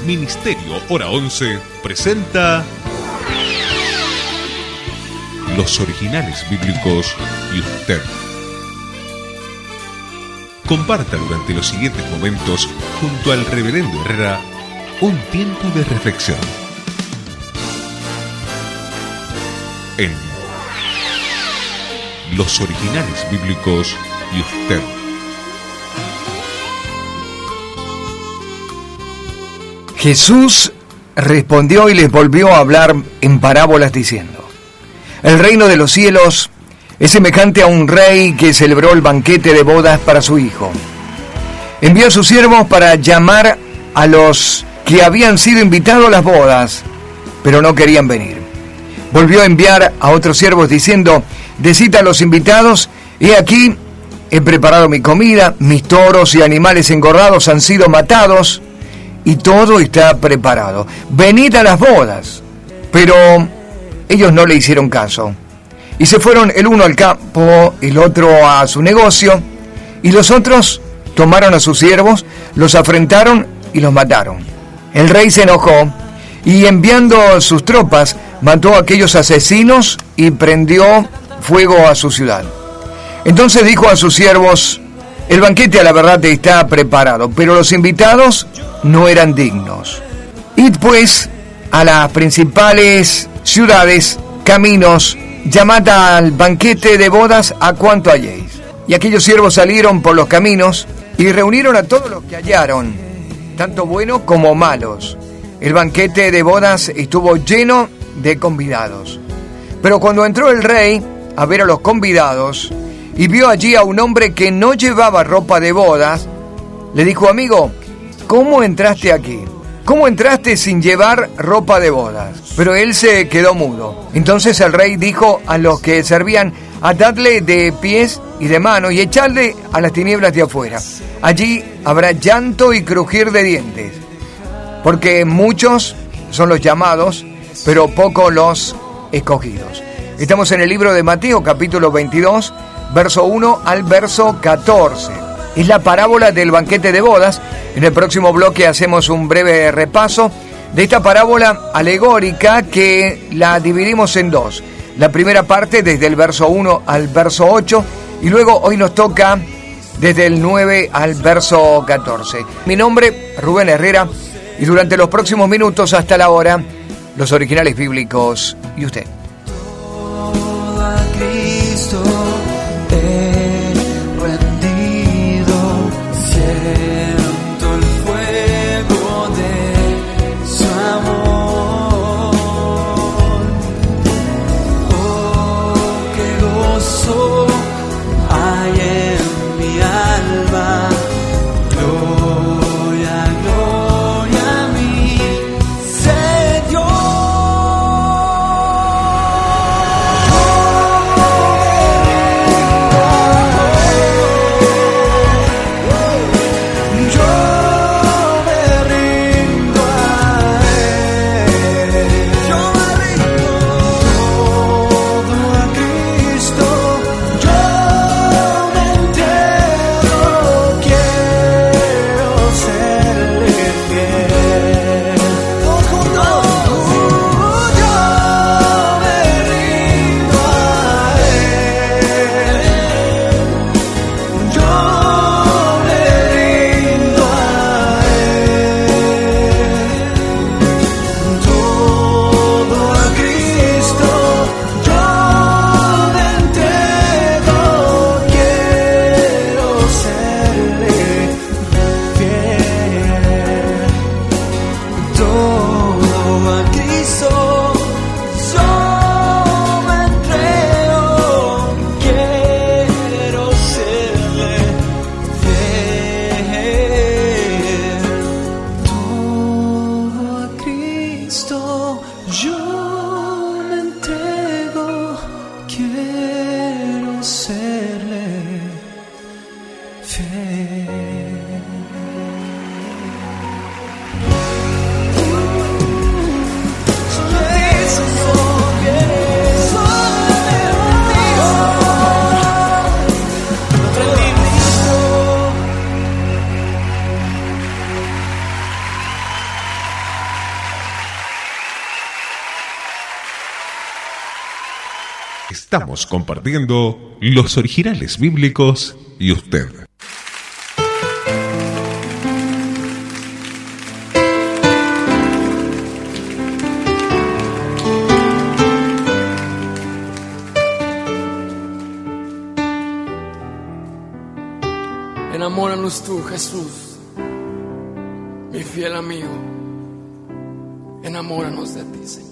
Ministerio Hora 11 presenta Los Originales Bíblicos y usted. Comparta durante los siguientes momentos junto al Reverendo Herrera un tiempo de reflexión en Los Originales Bíblicos y usted. Jesús respondió y les volvió a hablar en parábolas diciendo: el reino de los cielos es semejante a un rey que celebró el banquete de bodas para su hijo. Envió a sus siervos para llamar a los que habían sido invitados a las bodas, pero no querían venir. Volvió a enviar a otros siervos diciendo: decid a los invitados, he aquí, he preparado mi comida, mis toros y animales engordados han sido matados, y todo está preparado. Venid a las bodas. Pero ellos no le hicieron caso. Y se fueron el uno al campo, el otro a su negocio, y los otros tomaron a sus siervos, los afrentaron y los mataron. El rey se enojó y enviando sus tropas, mató a aquellos asesinos y prendió fuego a su ciudad. Entonces dijo a sus siervos: el banquete a la verdad está preparado, pero los invitados no eran dignos. Id pues a las principales ciudades, caminos, llamad al banquete de bodas a cuanto halléis. Y aquellos siervos salieron por los caminos y reunieron a todos los que hallaron, tanto buenos como malos. El banquete de bodas estuvo lleno de convidados. Pero cuando entró el rey a ver a los convidados y vio allí a un hombre que no llevaba ropa de bodas, le dijo: amigo, ¿cómo entraste aquí? ¿Cómo entraste sin llevar ropa de bodas? Pero él se quedó mudo. Entonces el rey dijo a los que servían: atadle de pies y de manos y echadle a las tinieblas de afuera. Allí habrá llanto y crujir de dientes, porque muchos son los llamados, pero pocos los escogidos. Estamos en el libro de Mateo, capítulo 22, verso 1 al verso 14. Es la parábola del banquete de bodas. En el próximo bloque hacemos un breve repaso de esta parábola alegórica que la dividimos en dos. La primera parte desde el verso 1 al verso 8 y luego hoy nos toca desde el 9 al verso 14. Mi nombre, Rubén Herrera, y durante los próximos minutos hasta la hora, los originales bíblicos y usted. Cristo he rendido, siento el fuego de su amor. Oh, qué gozo hay en mi alma, gloria, gloria a mi Señor. Estamos compartiendo los originales bíblicos y usted. Enamóranos tú, Jesús, mi fiel amigo. Enamóranos de ti, Señor.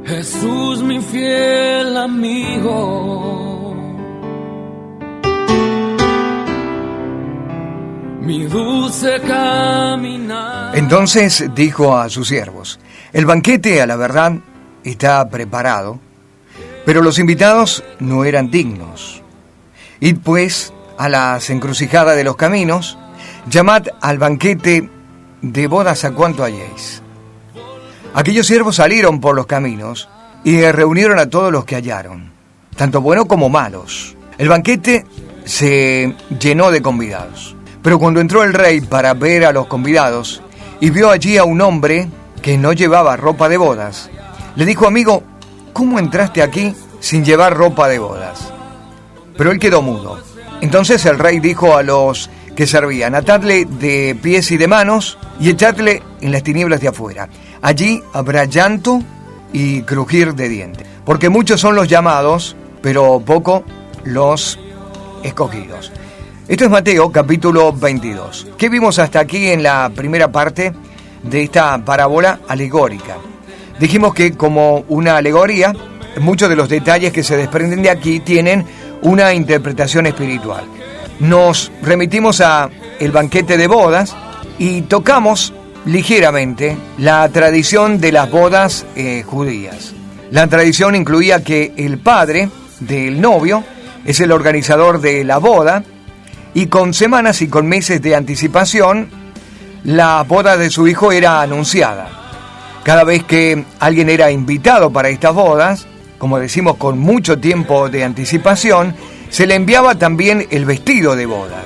Jesús, mi fiel amigo, mi dulce caminar. Entonces dijo a sus siervos: el banquete, a la verdad, está preparado, pero los invitados no eran dignos. Id pues a las encrucijadas de los caminos, llamad al banquete de bodas a cuanto halléis. Aquellos siervos salieron por los caminos y reunieron a todos los que hallaron, tanto buenos como malos. El banquete se llenó de convidados. Pero cuando entró el rey para ver a los convidados y vio allí a un hombre que no llevaba ropa de bodas, le dijo: amigo, ¿cómo entraste aquí sin llevar ropa de bodas? Pero él quedó mudo. Entonces el rey dijo a los que servían: atadle de pies y de manos y echadle en las tinieblas de afuera. Allí habrá llanto y crujir de dientes, porque muchos son los llamados, pero poco los escogidos. Esto es Mateo capítulo 22. ¿Qué vimos hasta aquí en la primera parte de esta parábola alegórica? Dijimos que como una alegoría, muchos de los detalles que se desprenden de aquí tienen una interpretación espiritual. Nos remitimos a el banquete de bodas y tocamos ligeramente la tradición de las bodas judías. La tradición incluía que el padre del novio es el organizador de la boda y con semanas y con meses de anticipación la boda de su hijo era anunciada. Cada vez que alguien era invitado para estas bodas, como decimos con mucho tiempo de anticipación, se le enviaba también el vestido de bodas.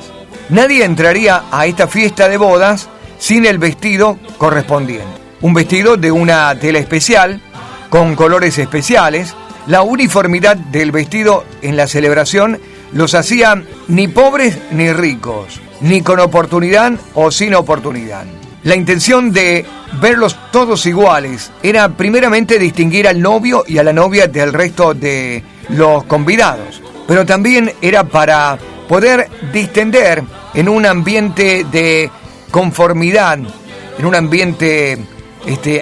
Nadie entraría a esta fiesta de bodas sin el vestido correspondiente. Un vestido de una tela especial, con colores especiales. La uniformidad del vestido en la celebración los hacía ni pobres ni ricos, ni con oportunidad o sin oportunidad. La intención de verlos todos iguales era primeramente distinguir al novio y a la novia del resto de los convidados, pero también era para poder distender en un ambiente de conformidad, en un ambiente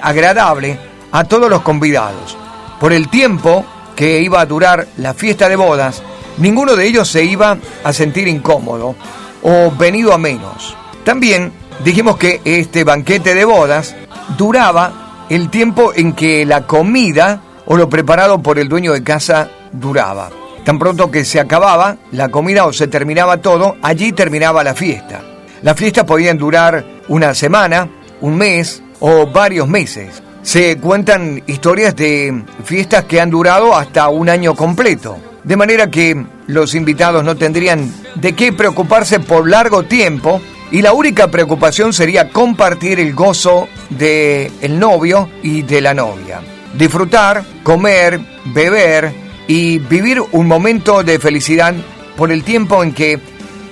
agradable a todos los convidados. Por el tiempo que iba a durar la fiesta de bodas, ninguno de ellos se iba a sentir incómodo o venido a menos. También dijimos que este banquete de bodas duraba el tiempo en que la comida o lo preparado por el dueño de casa duraba. Tan pronto que se acababa la comida o se terminaba todo, allí terminaba la fiesta. Las fiestas podían durar una semana, un mes o varios meses. Se cuentan historias de fiestas que han durado hasta un año completo. De manera que los invitados no tendrían de qué preocuparse por largo tiempo y la única preocupación sería compartir el gozo del novio y de la novia. Disfrutar, comer, beber y vivir un momento de felicidad por el tiempo en que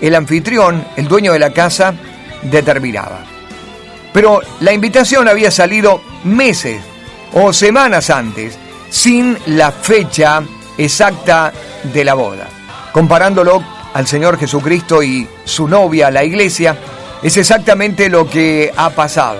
el anfitrión, el dueño de la casa, determinaba. Pero la invitación había salido meses o semanas antes, sin la fecha exacta de la boda. Comparándolo al Señor Jesucristo y su novia, la iglesia, es exactamente lo que ha pasado.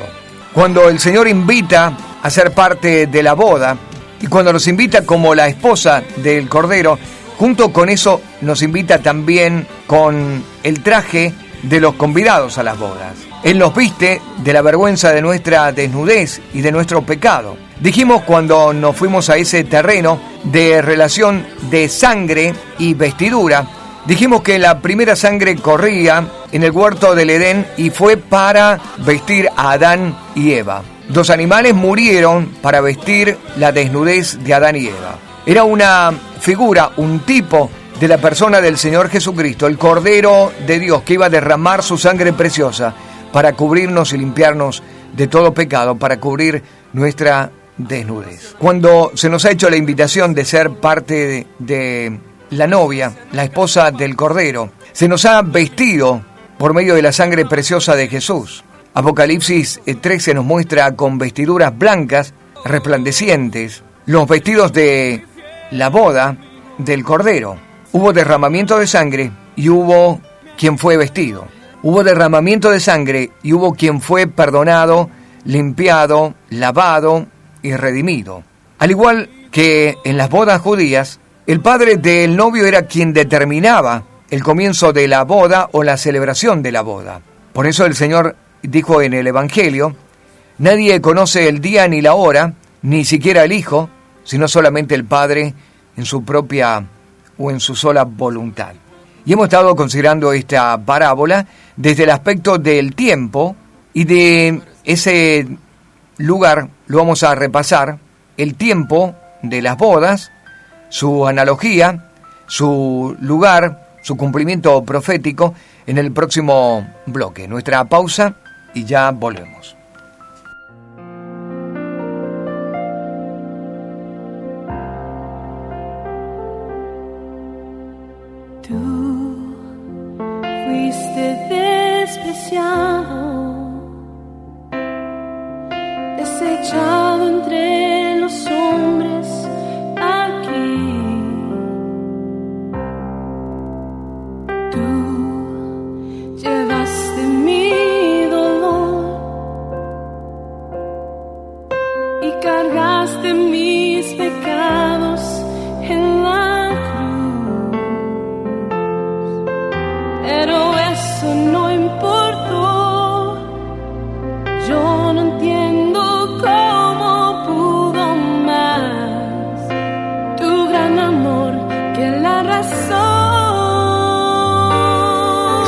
Cuando el Señor invita a ser parte de la boda y cuando nos invita como la esposa del Cordero, junto con eso nos invita también con el traje de los convidados a las bodas. Él nos viste de la vergüenza de nuestra desnudez y de nuestro pecado. Dijimos cuando nos fuimos a ese terreno de relación de sangre y vestidura, dijimos que la primera sangre corría en el huerto del Edén y fue para vestir a Adán y Eva. 2 animales murieron para vestir la desnudez de Adán y Eva. Era una figura, un tipo de la persona del Señor Jesucristo, el Cordero de Dios, que iba a derramar su sangre preciosa para cubrirnos y limpiarnos de todo pecado, para cubrir nuestra desnudez. Cuando se nos ha hecho la invitación de ser parte de la novia, la esposa del Cordero, se nos ha vestido por medio de la sangre preciosa de Jesús. Apocalipsis 13 nos muestra con vestiduras blancas, resplandecientes, los vestidos de la boda del Cordero. Hubo derramamiento de sangre y hubo quien fue vestido. Hubo derramamiento de sangre y hubo quien fue perdonado, limpiado, lavado y redimido. Al igual que en las bodas judías, el padre del novio era quien determinaba el comienzo de la boda o la celebración de la boda. Por eso el Señor dijo en el Evangelio: nadie conoce el día ni la hora, ni siquiera el Hijo, sino solamente el Padre en su propia o en su sola voluntad. Y hemos estado considerando esta parábola desde el aspecto del tiempo, y de ese lugar lo vamos a repasar: el tiempo de las bodas, su analogía, su lugar, su cumplimiento profético, en el próximo bloque. Nuestra pausa y ya volvemos. Tú fuiste despreciado, desechado entre los hombres aquí. Tú llevaste mi dolor y cargaste mis pecados en la cruz, pero eso no importó. Yo no entiendo cómo pudo más tu gran amor que la razón.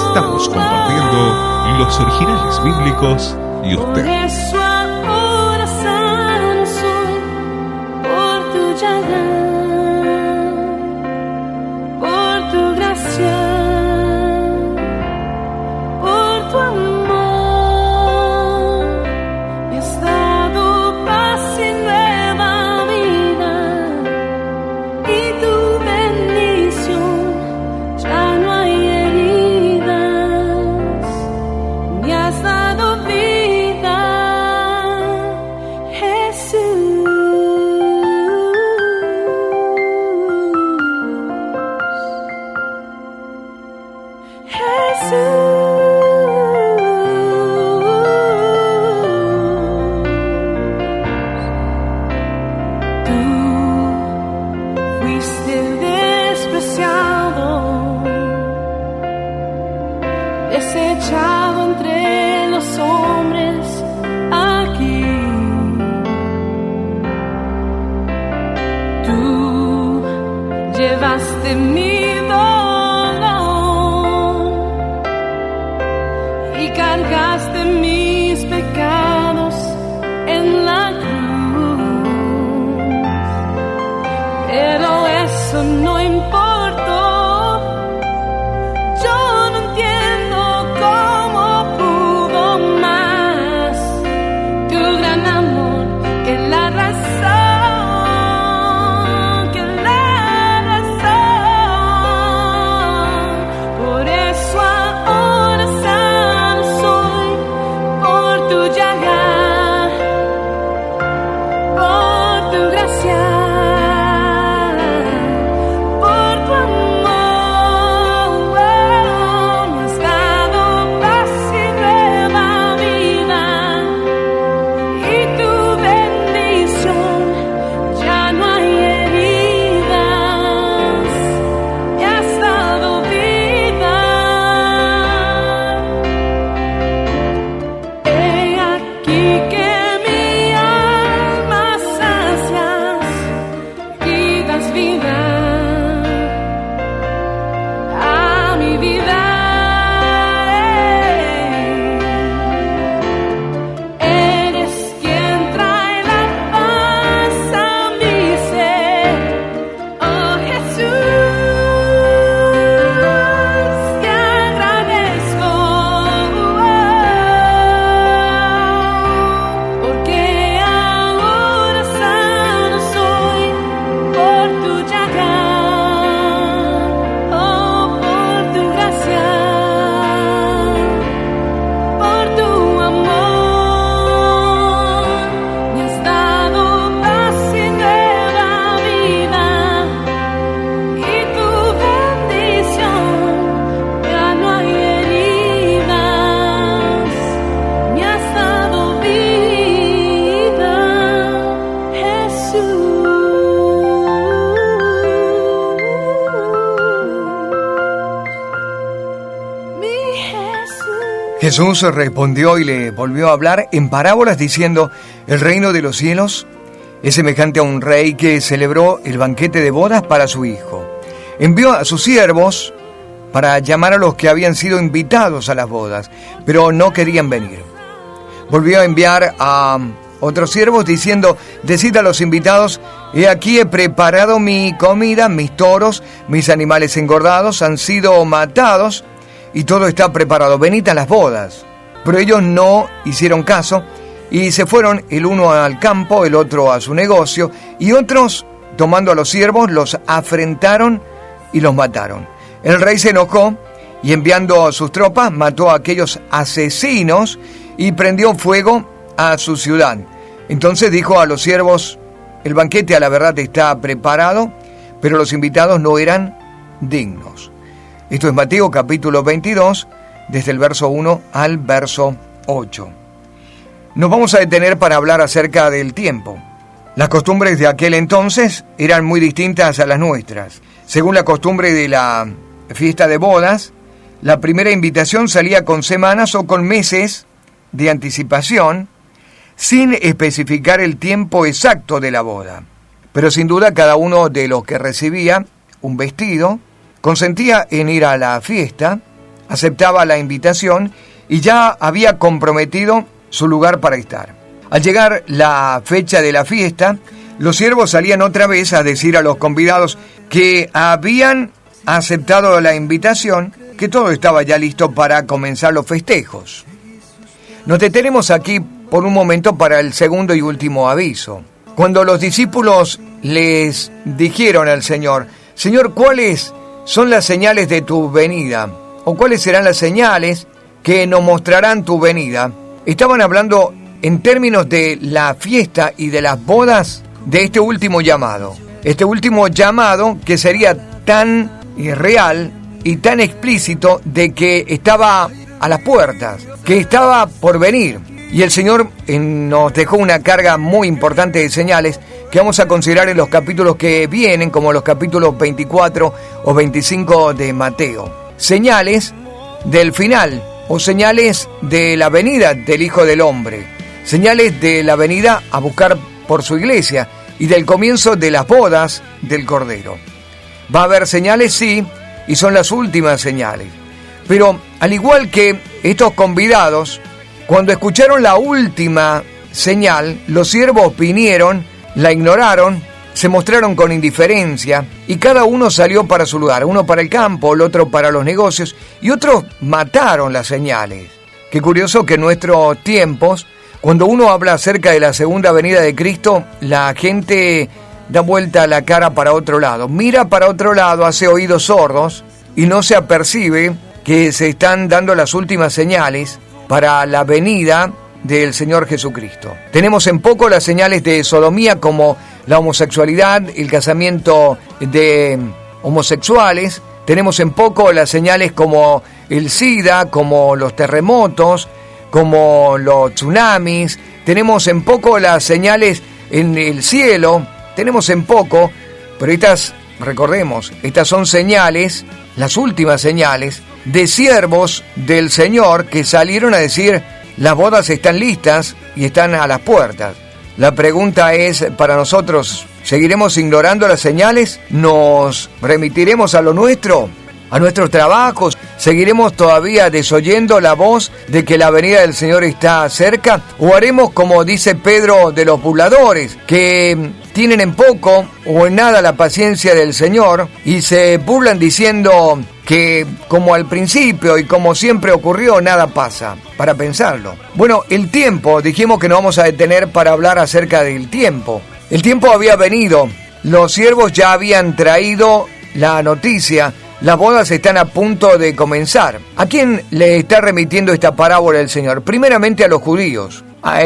Estamos compartiendo los originales bíblicos y Por usted. eso ahora sano soy por tu llaga, por tu gracia, por tu amor. Me has dado paz y nueva vida, y tu bendición ya no hay heridas. Me has dado vida, Jesús. Tú fuiste despreciado, desechado entre los hombres aquí. Tú llevaste mi dolor Jesús respondió y le volvió a hablar en parábolas diciendo: el reino de los cielos es semejante a un rey que celebró el banquete de bodas para su hijo. Envió a sus siervos para llamar a los que habían sido invitados a las bodas, pero no querían venir. Volvió a enviar a otros siervos diciendo: decid a los invitados: he aquí he preparado mi comida, mis toros, mis animales engordados han sido matados y todo está preparado, venid a las bodas. Pero ellos no hicieron caso y se fueron, el uno al campo, el otro a su negocio, y otros, tomando a los siervos, los afrentaron y los mataron. El rey se enojó y, enviando a sus tropas, mató a aquellos asesinos y prendió fuego a su ciudad. Entonces dijo a los siervos: el banquete a la verdad está preparado, pero los invitados no eran dignos. Esto es Mateo capítulo 22, desde el verso 1 al verso 8. Nos vamos a detener para hablar acerca del tiempo. Las costumbres de aquel entonces eran muy distintas a las nuestras. Según la costumbre de la fiesta de bodas, la primera invitación salía con semanas o con meses de anticipación, sin especificar el tiempo exacto de la boda. Pero sin duda cada uno de los que recibía un vestido consentía en ir a la fiesta, aceptaba la invitación y ya había comprometido su lugar para estar. Al llegar la fecha de la fiesta, los siervos salían otra vez a decir a los convidados que habían aceptado la invitación, que todo estaba ya listo para comenzar los festejos. Nos detenemos aquí por un momento para el segundo y último aviso. Cuando los discípulos les dijeron al Señor: Señor, ¿cuáles son las señales de tu venida? ¿O cuáles serán las señales que nos mostrarán tu venida? Estaban hablando en términos de la fiesta y de las bodas de este último llamado. Este último llamado que sería tan real y tan explícito de que estaba a las puertas, que estaba por venir. Y el Señor nos dejó una carga muy importante de señales que vamos a considerar en los capítulos que vienen, como los capítulos 24 o 25 de Mateo. Señales del final, o señales de la venida del Hijo del Hombre, señales de la venida a buscar por su iglesia y del comienzo de las bodas del Cordero. Va a haber señales, sí, y son las últimas señales. Pero al igual que estos convidados, cuando escucharon la última señal, los siervos vinieron, la ignoraron, se mostraron con indiferencia y cada uno salió para su lugar, uno para el campo, el otro para los negocios, y otros mataron las señales. Qué curioso que en nuestros tiempos, cuando uno habla acerca de la segunda venida de Cristo, la gente da vuelta la cara para otro lado, mira para otro lado, hace oídos sordos y no se apercibe que se están dando las últimas señales para la venida del Señor Jesucristo. Tenemos en poco las señales de sodomía, como la homosexualidad, el casamiento de homosexuales. Tenemos en poco las señales como el SIDA, como los terremotos, como los tsunamis. Tenemos en poco las señales en el cielo. Tenemos en poco, pero estas, recordemos, estas son señales, las últimas señales, de siervos del Señor que salieron a decir: las bodas están listas y están a las puertas. La pregunta es para nosotros: ¿seguiremos ignorando las señales? ¿Nos remitiremos a lo nuestro? ¿A nuestros trabajos? ¿Seguiremos todavía desoyendo la voz de que la venida del Señor está cerca? ¿O haremos como dice Pedro de los burladores, que tienen en poco o en nada la paciencia del Señor y se burlan diciendo que como al principio y como siempre ocurrió, nada pasa? Para pensarlo. Bueno, el tiempo, dijimos que nos vamos a detener para hablar acerca del tiempo. El tiempo había venido, los siervos ya habían traído la noticia. Las bodas están a punto de comenzar. ¿A quién le está remitiendo esta parábola el Señor? Primeramente a los judíos.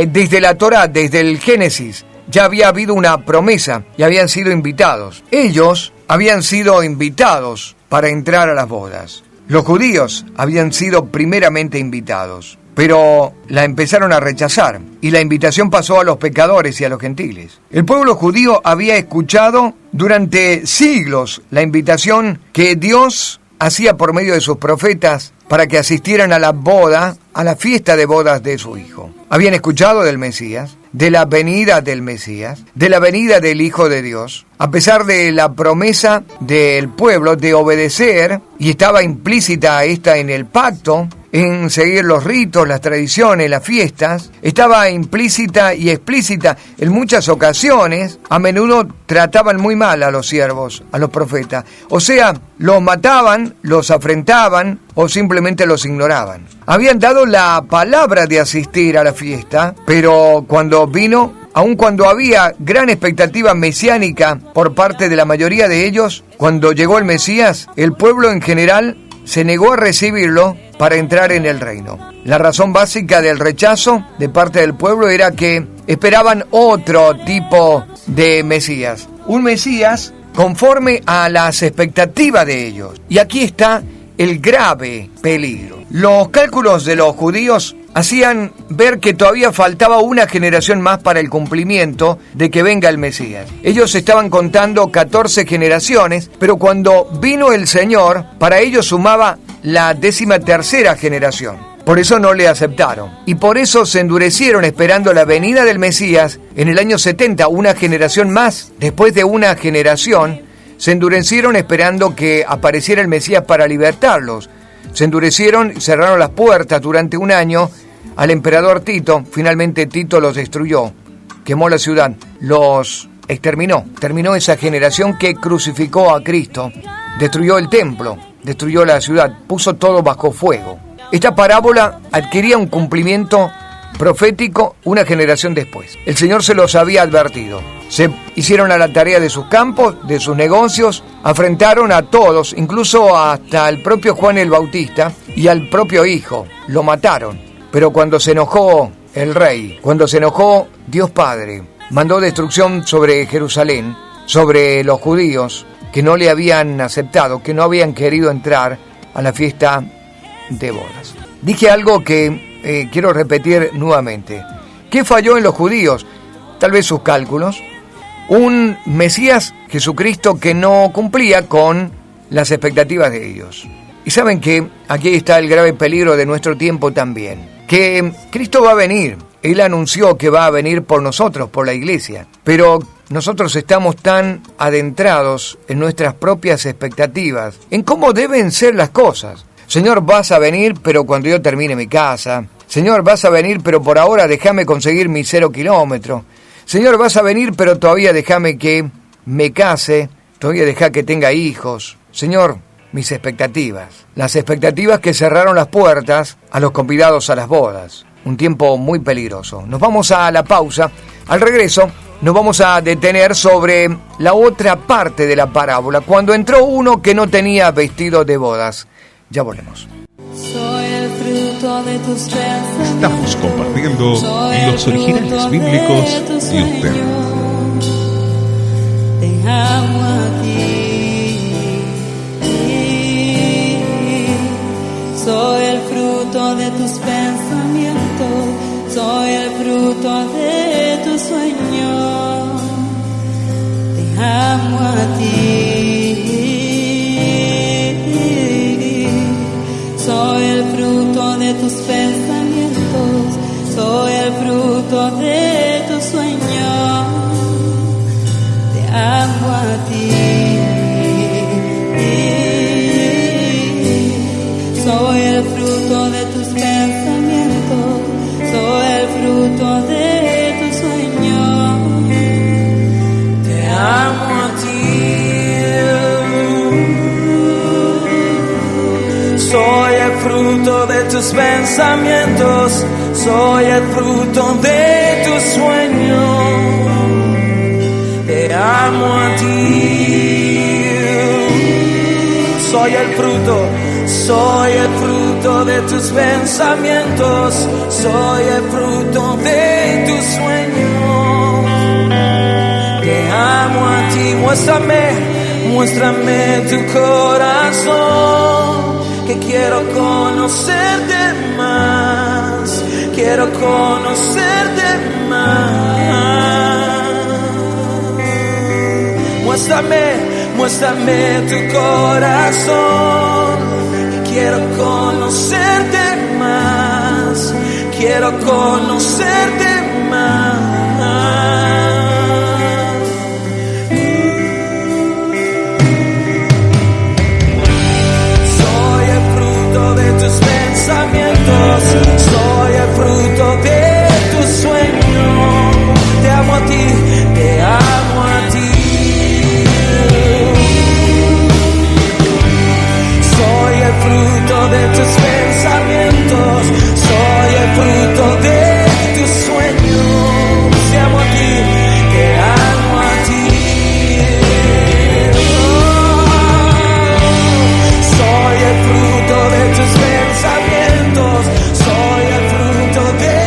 Desde la Torá, desde el Génesis, ya había habido una promesa y habían sido invitados. Ellos habían sido invitados para entrar a las bodas. Los judíos habían sido primeramente invitados, pero la empezaron a rechazar y la invitación pasó a los pecadores y a los gentiles. El pueblo judío había escuchado durante siglos la invitación que Dios hacía por medio de sus profetas para que asistieran a la boda a la fiesta de bodas de su hijo. Habían escuchado del Mesías, de la venida del Mesías, de la venida del Hijo de Dios, a pesar de la promesa del pueblo de obedecer, y estaba implícita esta en el pacto, en seguir los ritos, las tradiciones, las fiestas. Estaba implícita y explícita en muchas ocasiones. A menudo trataban muy mal a los siervos, a los profetas. O sea, los mataban, los afrentaban o simplemente los ignoraban. Habían dado la palabra de asistir a la fiesta, pero cuando vino, aun cuando había gran expectativa mesiánica por parte de la mayoría de ellos, cuando llegó el Mesías, el pueblo en general se negó a recibirlo para entrar en el reino. La razón básica del rechazo de parte del pueblo era que esperaban otro tipo de Mesías. Un Mesías conforme a las expectativas de ellos. Y aquí está el grave peligro. Los cálculos de los judíos hacían ver que todavía faltaba una generación más para el cumplimiento de que venga el Mesías. Ellos estaban contando 14 generaciones, pero cuando vino el Señor, para ellos sumaba la 13ª generación. Por eso no le aceptaron. Y por eso se endurecieron esperando la venida del Mesías en el año 70, una generación más. Después de una generación, se endurecieron esperando que apareciera el Mesías para libertarlos. Se endurecieron y cerraron las puertas durante un año al emperador Tito. Finalmente Tito los destruyó, quemó la ciudad, los exterminó. Terminó esa generación que crucificó a Cristo, destruyó el templo, destruyó la ciudad, puso todo bajo fuego. Esta parábola adquiría un cumplimiento profético una generación después. El Señor se los había advertido. Se hicieron a la tarea de sus campos, de sus negocios, afrentaron a todos, incluso hasta al propio Juan el Bautista y al propio hijo. Lo mataron. Pero cuando se enojó el rey, cuando se enojó Dios Padre, mandó destrucción sobre Jerusalén, sobre los judíos que no le habían aceptado, que no habían querido entrar a la fiesta de bodas. Dije algo que quiero repetir nuevamente. ¿Qué falló en los judíos? Tal vez sus cálculos. Un Mesías, Jesucristo, que no cumplía con las expectativas de ellos. Y saben que aquí está el grave peligro de nuestro tiempo también. Que Cristo va a venir. Él anunció que va a venir por nosotros, por la iglesia. Pero nosotros estamos tan adentrados en nuestras propias expectativas, en cómo deben ser las cosas. Señor, vas a venir, pero cuando yo termine mi casa. Señor, vas a venir, pero por ahora déjame conseguir mi 0 kilómetro. Señor, vas a venir, pero todavía déjame que me case, todavía deja que tenga hijos. Señor, mis expectativas. Las expectativas que cerraron las puertas a los convidados a las bodas. Un tiempo muy peligroso. Nos vamos a la pausa. Al regreso, nos vamos a detener sobre la otra parte de la parábola, cuando entró uno que no tenía vestido de bodas. Ya volvemos. Soy el fruto de tus pensamientos. Estamos compartiendo los originales bíblicos de usted. Te amo a ti. Soy el fruto de tus pensamientos. Soy el fruto de tus sueños. Te amo a ti. Soy el fruto de tus pensamientos, soy el fruto de tus sueños, te amo a ti. Soy el fruto de tus pensamientos, soy el fruto de tus sueños, te amo a ti. Soy el fruto de tus pensamientos, soy el fruto de tus sueños, te amo a ti. Soy el fruto de tus pensamientos, soy el fruto de tus sueños, te amo a ti. Muéstrame tu corazón, que quiero conocerte más, quiero conocerte más. Muéstrame tu corazón, que quiero conocerte más, quiero conocerte más. Soy el fruto de tus pensamientos, soy el fruto de tus sueños. Te amo a ti, te amo a ti. Soy el fruto de tus pensamientos, soy el fruto de tus sueños. Te amo a ti, te amo a ti. Soy el fruto de tus pensamientos, soy el fruto de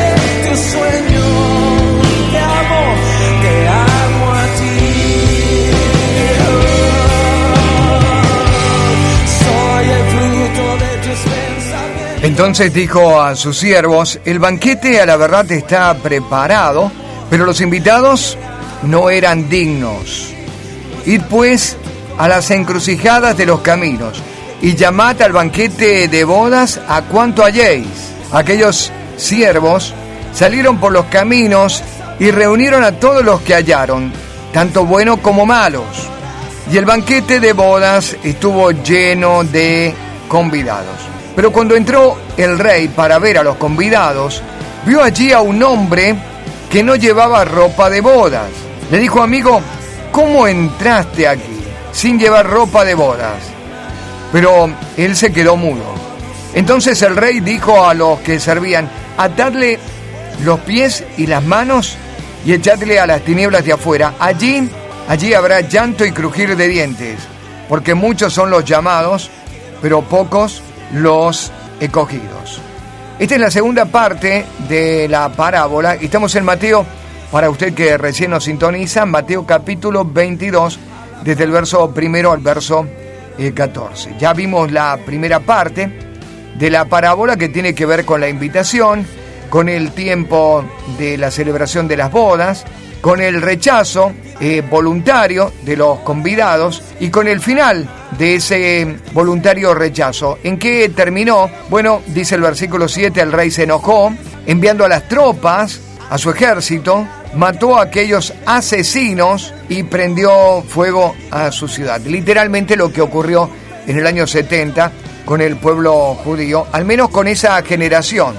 tus sueños. Te amo a ti. Soy el fruto de tus pensamientos. Entonces dijo a sus siervos: el banquete a la verdad está preparado, pero los invitados no eran dignos. Id pues a las encrucijadas de los caminos y llamad al banquete de bodas a cuanto halléis. Aquellos siervos salieron por los caminos y reunieron a todos los que hallaron, tanto buenos como malos. Y el banquete de bodas estuvo lleno de convidados. Pero cuando entró el rey para ver a los convidados, vio allí a un hombre que no llevaba ropa de bodas. Le dijo: amigo, ¿cómo entraste aquí sin llevar ropa de bodas? Pero él se quedó mudo. Entonces el rey dijo a los que servían: atadle los pies y las manos y echadle a las tinieblas de afuera. Allí habrá llanto y crujir de dientes, porque muchos son los llamados, pero pocos los escogidos. Esta es la segunda parte de la parábola. Estamos en Mateo, para usted que recién nos sintoniza, Mateo capítulo 22, desde el verso 1 al verso 14. Ya vimos la primera parte de la parábola, que tiene que ver con la invitación, con el tiempo de la celebración de las bodas, con el rechazo voluntario de los convidados y con el final de ese voluntario rechazo. ¿En qué terminó? Bueno, dice el versículo 7, el rey se enojó, enviando a las tropas, a su ejército, mató a aquellos asesinos y prendió fuego a su ciudad. Literalmente lo que ocurrió en el año 70 con el pueblo judío, al menos con esa generación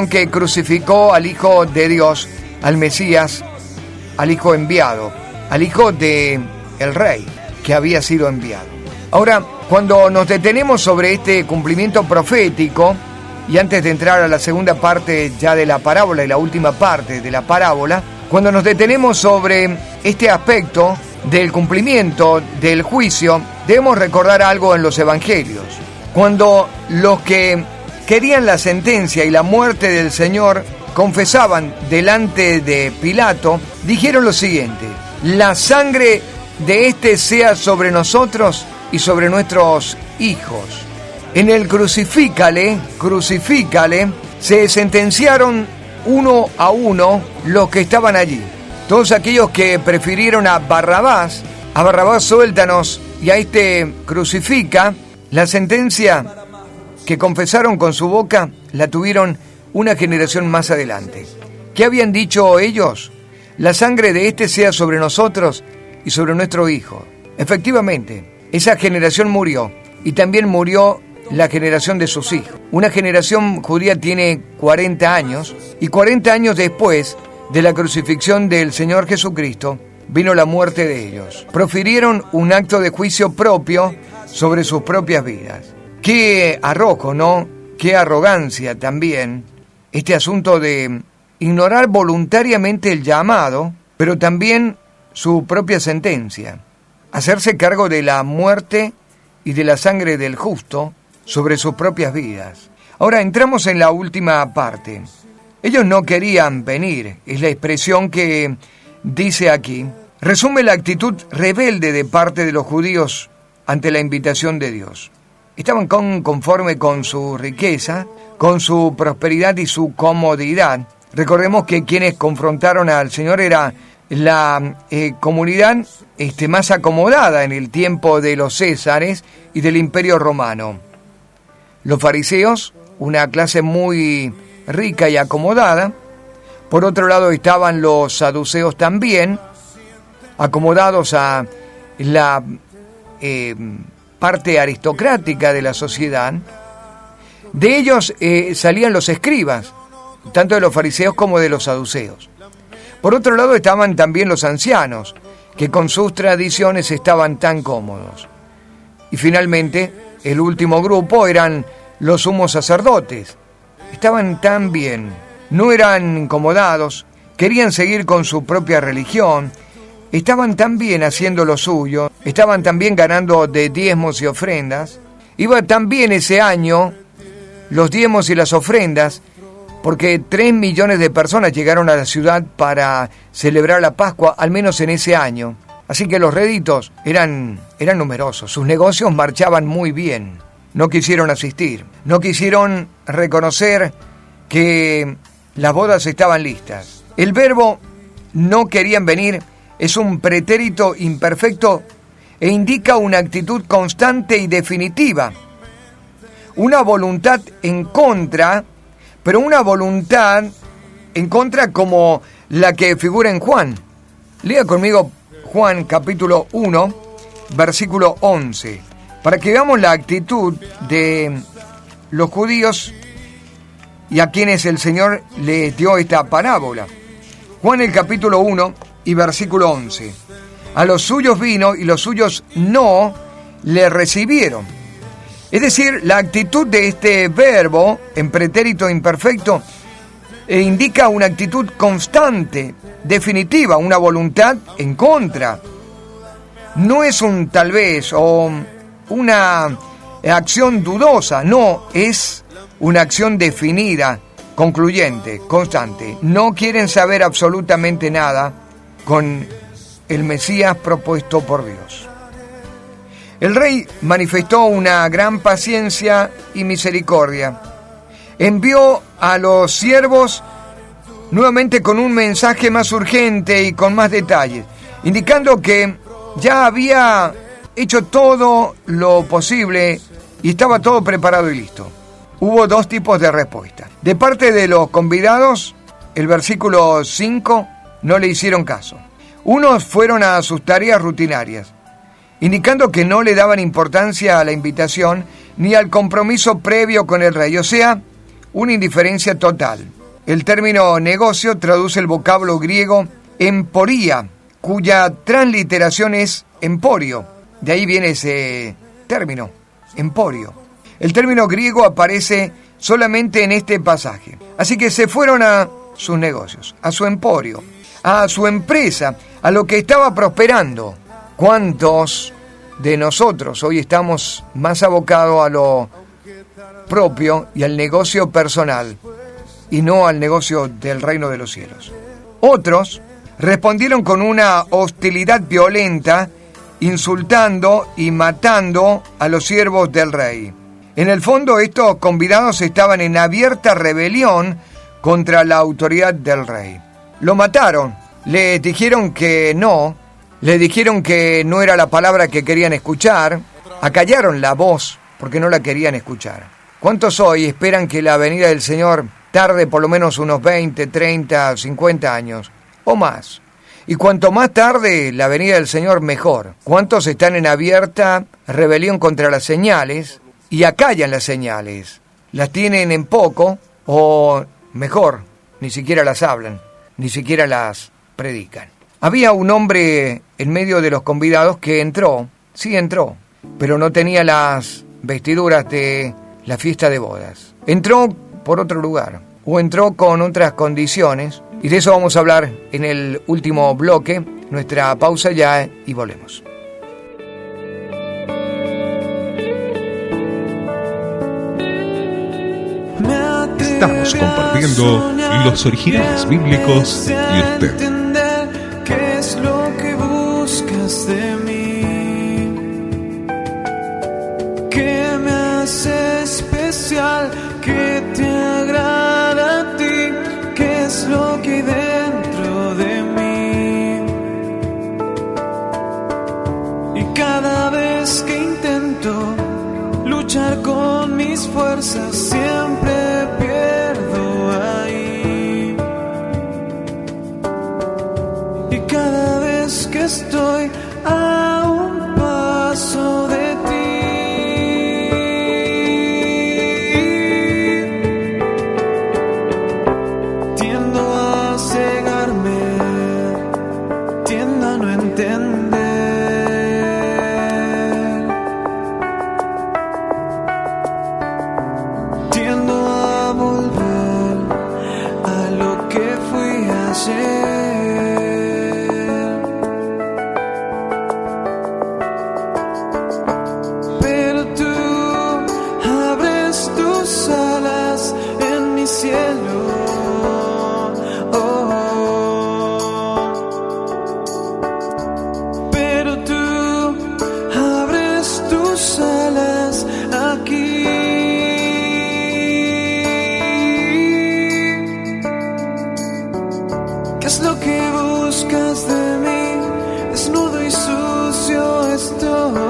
que crucificó al Hijo de Dios, al Mesías, al Hijo enviado, al Hijo de el Rey que había sido enviado. Ahora, cuando nos detenemos sobre este cumplimiento profético, y antes de entrar a la segunda parte ya de la parábola y la última parte de la parábola, cuando nos detenemos sobre este aspecto del cumplimiento del juicio, debemos recordar algo en los evangelios. Cuando los que querían la sentencia y la muerte del Señor confesaban delante de Pilato, dijeron lo siguiente: la sangre de este sea sobre nosotros y sobre nuestros hijos. En el crucifícale, se sentenciaron uno a uno los que estaban allí. Todos aquellos que prefirieron a Barrabás suéltanos, y a este crucifica, la sentencia que confesaron con su boca la tuvieron una generación más adelante. ¿Qué habían dicho ellos? La sangre de este sea sobre nosotros y sobre nuestro hijo. Efectivamente, esa generación murió, y también murió la generación de sus hijos. Una generación judía tiene 40 años, y 40 años después de la crucifixión del Señor Jesucristo, vino la muerte de ellos. Profirieron un acto de juicio propio sobre sus propias vidas. Qué arrojo, ¿no? Qué arrogancia también este asunto de ignorar voluntariamente el llamado, pero también su propia sentencia. Hacerse cargo de la muerte y de la sangre del justo sobre sus propias vidas. Ahora entramos en la última parte. Ellos no querían venir, es la expresión que dice aquí. Resume la actitud rebelde de parte de los judíos ante la invitación de Dios. Estaban conforme con su riqueza, con su prosperidad y su comodidad. Recordemos que quienes confrontaron al Señor era la comunidad más acomodada en el tiempo de los Césares y del Imperio Romano. Los fariseos, una clase muy rica y acomodada. Por otro lado estaban los saduceos también, acomodados a la parte aristocrática de la sociedad. De ellos salían los escribas, tanto de los fariseos como de los saduceos. Por otro lado estaban también los ancianos, que con sus tradiciones estaban tan cómodos. Y finalmente, el último grupo eran los sumos sacerdotes. Estaban tan bien, no eran incomodados, querían seguir con su propia religión, estaban tan bien haciendo lo suyo, estaban tan bien ganando de diezmos y ofrendas. Iba tan bien ese año los diezmos y las ofrendas, porque 3 millones de personas llegaron a la ciudad para celebrar la Pascua, al menos en ese año. Así que los réditos eran numerosos, sus negocios marchaban muy bien. No quisieron asistir, no quisieron reconocer que las bodas estaban listas. El verbo no querían venir es un pretérito imperfecto e indica una actitud constante y definitiva. Una voluntad en contra, pero una voluntad en contra como la que figura en Juan. Lea conmigo Juan capítulo 1, versículo 11, para que veamos la actitud de los judíos y a quienes el Señor les dio esta parábola. Juan el capítulo 1 y versículo 11. A los suyos vino y los suyos no le recibieron. Es decir, la actitud de este verbo en pretérito imperfecto indica una actitud constante, definitiva, una voluntad en contra. No es un tal vez o una acción dudosa, no, es una acción definida, concluyente, constante. No quieren saber absolutamente nada con el Mesías propuesto por Dios. El rey manifestó una gran paciencia y misericordia. Envió a los siervos nuevamente con un mensaje más urgente y con más detalles, indicando que ya había hecho todo lo posible y estaba todo preparado y listo. Hubo 2 tipos de respuesta. De parte de los convidados, el versículo 5, no le hicieron caso. Unos fueron a sus tareas rutinarias, indicando que no le daban importancia a la invitación ni al compromiso previo con el rey, o sea, una indiferencia total. El término negocio traduce el vocablo griego emporía, cuya transliteración es emporio. De ahí viene ese término, emporio. El término griego aparece solamente en este pasaje. Así que se fueron a sus negocios, a su emporio, a su empresa, a lo que estaba prosperando. ¿Cuántos de nosotros hoy estamos más abocados a lo propio y al negocio personal y no al negocio del reino de los cielos? Otros respondieron con una hostilidad violenta, insultando y matando a los siervos del rey. En el fondo, estos convidados estaban en abierta rebelión contra la autoridad del rey. Lo mataron, les dijeron que no, les dijeron que no era la palabra que querían escuchar, acallaron la voz porque no la querían escuchar. ¿Cuántos hoy esperan que la venida del Señor tarde por lo menos unos 20, 30, 50 años o más? Y cuanto más tarde la venida del Señor, mejor. ¿Cuántos están en abierta rebelión contra las señales y acallan las señales? Las tienen en poco o, mejor, ni siquiera las hablan, ni siquiera las predican. Había un hombre en medio de los convidados que entró, sí entró, pero no tenía las vestiduras de la fiesta de bodas. Entró por otro lugar, o entró con otras condiciones, y de eso vamos a hablar en el último bloque. Nuestra pausa ya y volvemos. Estamos compartiendo los originales bíblicos y usted. ¿Qué es lo que buscas de mí? ¿Qué me hace especial? ¿Qué te agrada a ti? ¿Qué es lo que hay dentro de mí? Y cada vez que intento luchar con mis fuerzas, siempre pierdo estoy a un paso de ti. Tiendo a cegarme, tiendo a no entender. Tiendo a volver a lo que fui ayer. Pero tú abres tus alas en mi cielo. Pero tú abres tus alas aquí. ¿Qué es lo que buscas de mí? Desnudo y sucio estoy.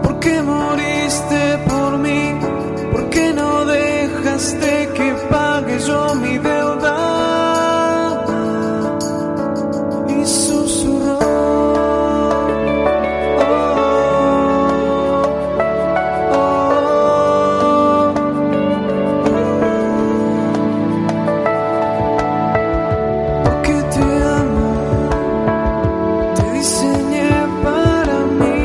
¿Por qué moriste por mí? ¿Por qué no dejaste que pague yo mi deuda? Y susurró. Porque te amo, te diseñé para mí.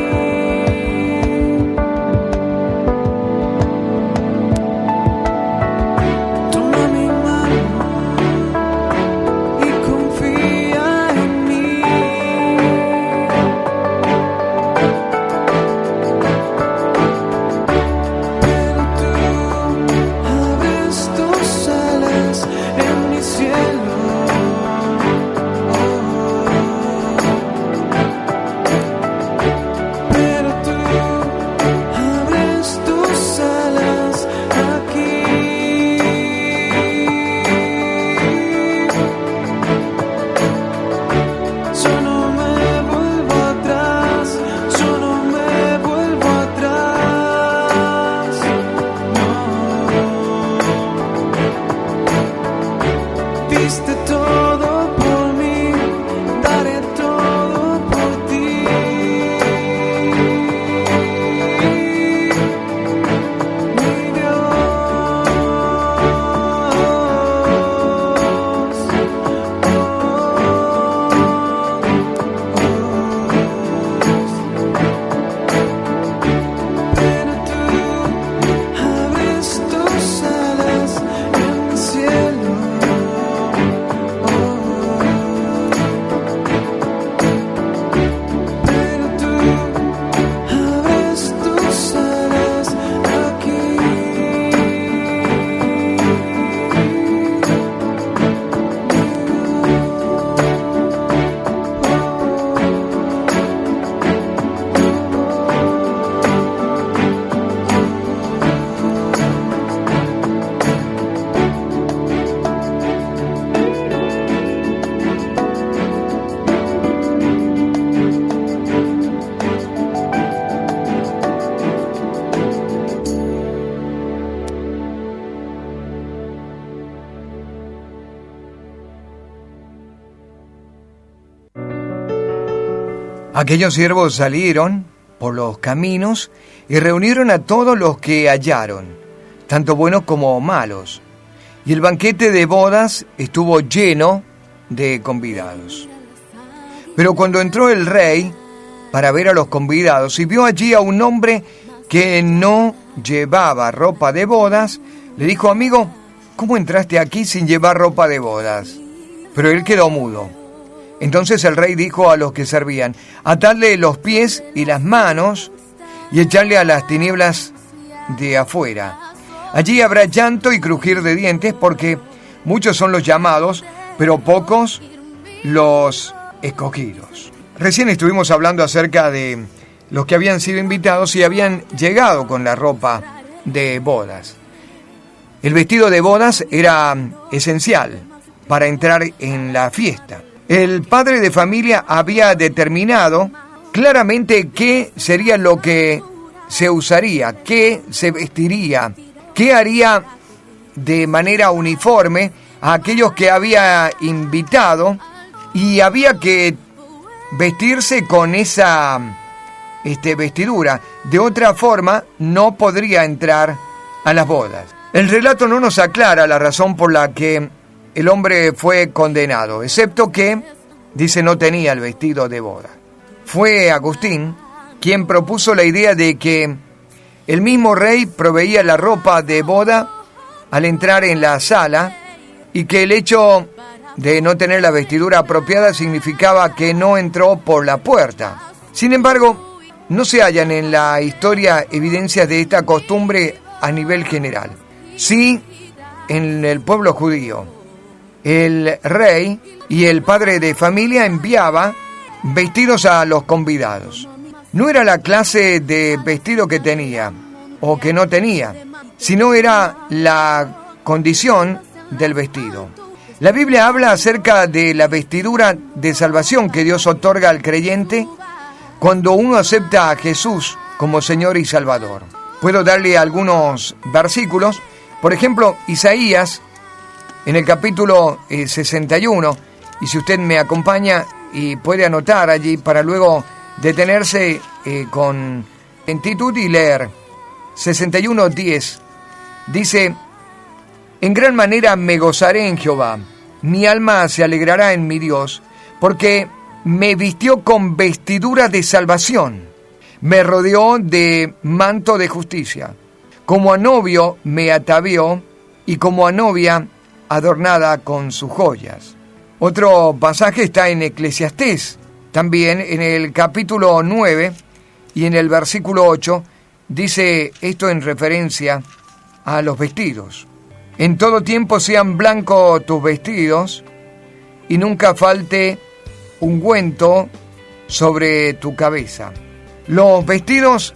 Toma mi mano y confía en mí. Pero tú abres tus alas en mi cielo. Pero tú abres tus alas aquí. Yo no me vuelvo atrás, yo no me vuelvo atrás. No. Diste todo por mí, daré todo por ti. Mi Pero tú abres tus alas en mi cielo. Pero tú abres tus alas aquí. Aquellos siervos salieron por los caminos y reunieron a todos los que hallaron, tanto buenos como malos. Y el banquete de bodas estuvo lleno de convidados. Pero cuando entró el rey para ver a los convidados y vio allí a un hombre que no llevaba ropa de bodas, le dijo: amigo, ¿cómo entraste aquí sin llevar ropa de bodas? Pero él quedó mudo. Entonces el rey dijo a los que servían: atadle los pies y las manos y echarle a las tinieblas de afuera. Allí habrá llanto y crujir de dientes, porque muchos son los llamados, pero pocos los escogidos. Recién estuvimos hablando acerca de los que habían sido invitados y habían llegado con la ropa de bodas. El vestido de bodas era esencial para entrar en la fiesta. El padre de familia había determinado claramente qué sería lo que se usaría, qué se vestiría, qué haría de manera uniforme a aquellos que había invitado y había que vestirse con esa vestidura. De otra forma, no podría entrar a las bodas. El relato no nos aclara la razón por la que el hombre fue condenado, excepto que, dice, no tenía el vestido de boda. Fue Agustín quien propuso la idea de que el mismo rey proveía la ropa de boda al entrar en la sala y que el hecho de no tener la vestidura apropiada significaba que no entró por la puerta. Sin embargo, no se hallan en la historia evidencias de esta costumbre a nivel general. Sí, en el pueblo judío, el rey y el padre de familia enviaba vestidos a los convidados. No era la clase de vestido que tenía o que no tenía, sino era la condición del vestido. La Biblia habla acerca de la vestidura de salvación que Dios otorga al creyente cuando uno acepta a Jesús como Señor y Salvador. Puedo darle algunos versículos. Por ejemplo, Isaías, en el capítulo 61, y si usted me acompaña y puede anotar allí para luego detenerse con lentitud y leer. 61:10 dice: en gran manera me gozaré en Jehová, mi alma se alegrará en mi Dios, porque me vistió con vestidura de salvación, me rodeó de manto de justicia, como a novio me atavió y como a novia adornada con sus joyas. Otro pasaje está en Eclesiastés, también en el capítulo 9 y en el versículo 8, dice esto en referencia a los vestidos. En todo tiempo sean blancos tus vestidos y nunca falte ungüento sobre tu cabeza. Los vestidos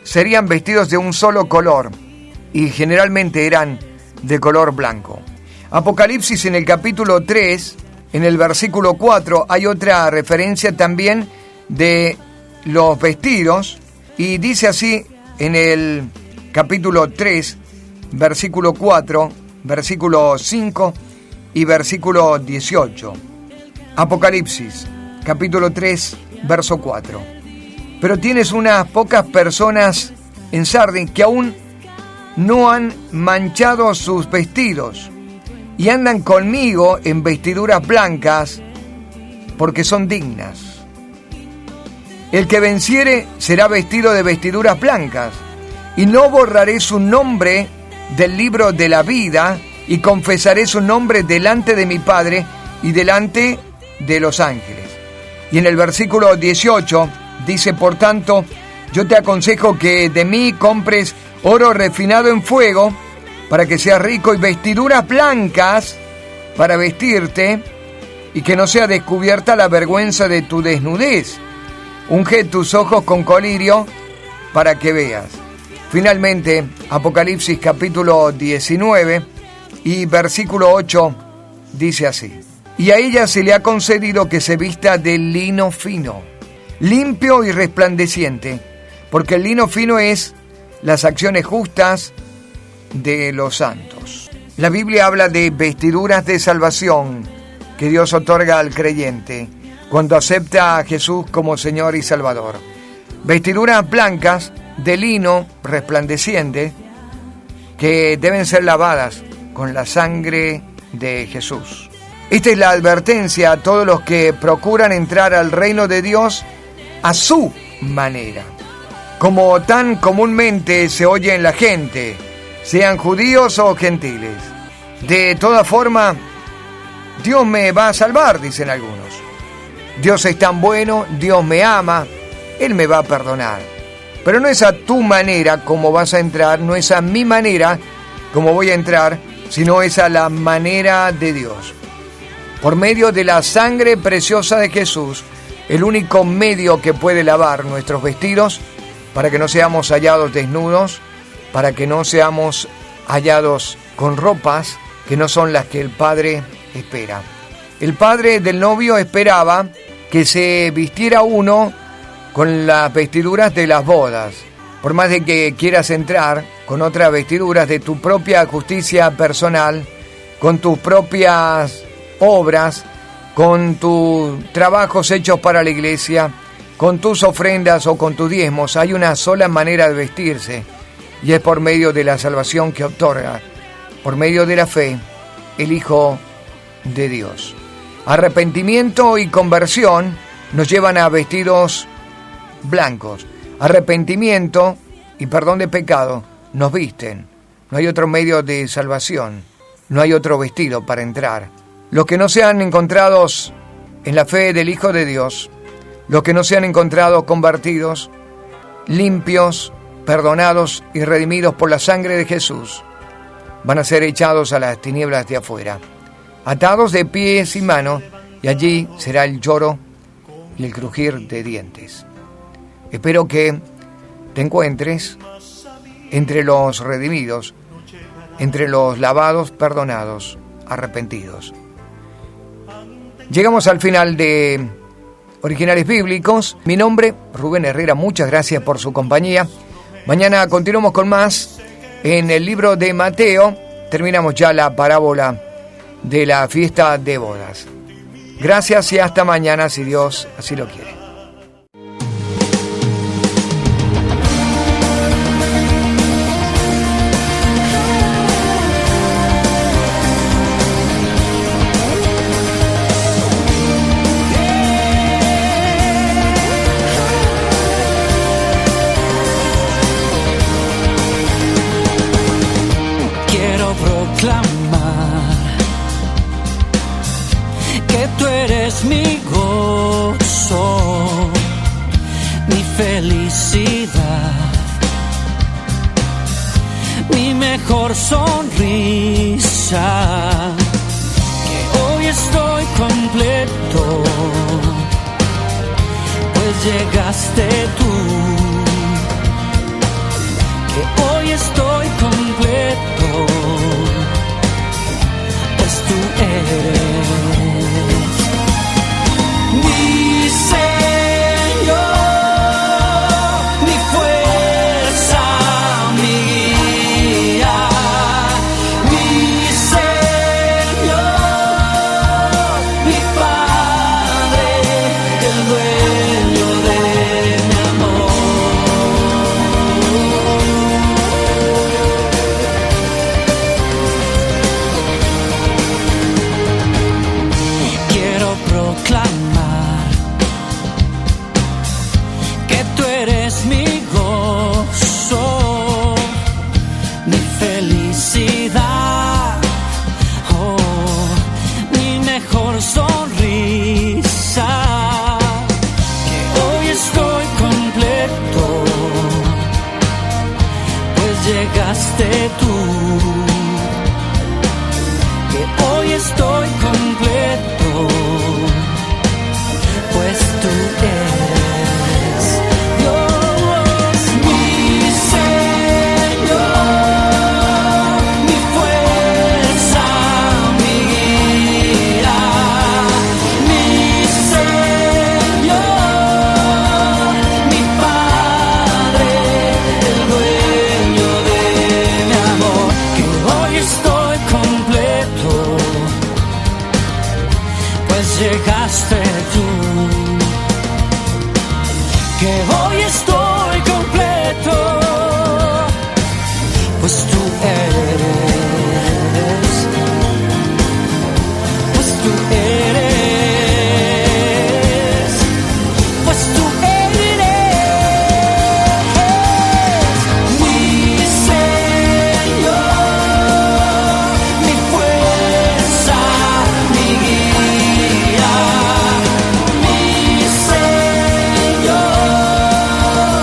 serían vestidos de un solo color y generalmente eran de color blanco. Apocalipsis en el capítulo 3, en el versículo 4, hay otra referencia también de los vestidos y dice así en el capítulo 3, versículo 4, versículo 5 y versículo 18. Apocalipsis, capítulo 3, verso 4. Pero tienes unas pocas personas en Sardis que aún no han manchado sus vestidos y andan conmigo en vestiduras blancas porque son dignas. El que venciere será vestido de vestiduras blancas, y no borraré su nombre del libro de la vida, y confesaré su nombre delante de mi Padre y delante de los ángeles. Y en el versículo 18 dice: por tanto, yo te aconsejo que de mí compres oro refinado en fuego, para que seas rico, y vestiduras blancas para vestirte, y que no sea descubierta la vergüenza de tu desnudez. Unge tus ojos con colirio para que veas. Finalmente, Apocalipsis capítulo 19 y versículo 8 dice así: y a ella se le ha concedido que se vista de lino fino, limpio y resplandeciente, porque el lino fino es las acciones justas de los santos. La Biblia habla de vestiduras de salvación que Dios otorga al creyente cuando acepta a Jesús como Señor y Salvador. Vestiduras blancas de lino resplandeciente que deben ser lavadas con la sangre de Jesús. Esta es la advertencia a todos los que procuran entrar al reino de Dios a su manera, como tan comúnmente se oye en la gente, sean judíos o gentiles. De toda forma, Dios me va a salvar, dicen algunos. Dios es tan bueno, Dios me ama, Él me va a perdonar. Pero no es a tu manera como vas a entrar, no es a mi manera como voy a entrar, sino es a la manera de Dios. Por medio de la sangre preciosa de Jesús, el único medio que puede lavar nuestros vestidos para que no seamos hallados desnudos, para que no seamos hallados con ropas que no son las que el Padre espera. El padre del novio esperaba que se vistiera uno con las vestiduras de las bodas. Por más de que quieras entrar con otras vestiduras de tu propia justicia personal, con tus propias obras, con tus trabajos hechos para la iglesia, con tus ofrendas o con tus diezmos. Hay una sola manera de vestirse, y es por medio de la salvación que otorga, por medio de la fe, el Hijo de Dios. Arrepentimiento y conversión nos llevan a vestidos blancos. Arrepentimiento y perdón de pecado nos visten. No hay otro medio de salvación, no hay otro vestido para entrar. Los que no sean encontrados en la fe del Hijo de Dios, los que no sean encontrados convertidos, limpios, perdonados y redimidos por la sangre de Jesús, van a ser echados a las tinieblas de afuera, atados de pies y manos, y allí será el lloro y el crujir de dientes. Espero que te encuentres entre los redimidos, entre los lavados, perdonados, arrepentidos. Llegamos al final de Originales Bíblicos. Mi nombre, Rubén Herrera, muchas gracias por su compañía. Mañana continuamos con más en el libro de Mateo. Terminamos ya la parábola de la fiesta de bodas. Gracias y hasta mañana, si Dios así lo quiere. Que tú eres mi gozo, mi felicidad, mi mejor sonrisa, que hoy estoy completo, pues llegaste tú, que hoy estoy completo, pues tú eres mi Señor, mi fuerza, mi guía, mi Señor, mi Padre, el dueño de mi amor. Quiero proclamar que tú eres mi gozo, mi felicidad, oh, mi mejor sonrisa, que hoy estoy completo, pues llegaste tú, que hoy estoy completo, pues tú eres Dios, mi Señor, mi fuerza, mi guía, mi Señor, mi Padre, el dueño de mi amor, que hoy estoy completo, pues llegaste tú, que hoy estoy completo, pues tú eres, pues tú eres, pues tú eres mi Señor, mi fuerza, mi guía, mi Señor,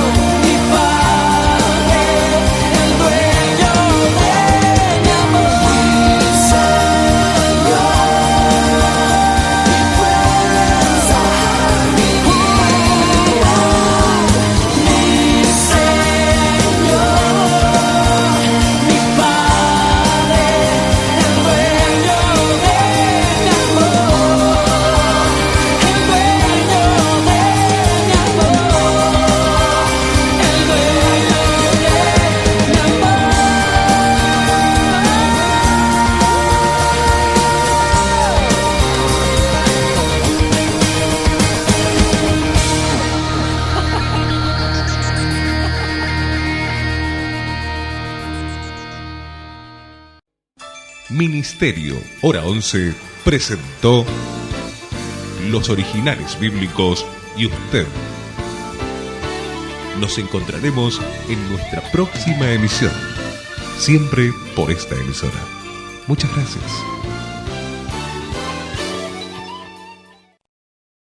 Ministerio Hora 11 presentó Los Originales Bíblicos y usted. Nos encontraremos en nuestra próxima emisión, siempre por esta emisora. Muchas gracias.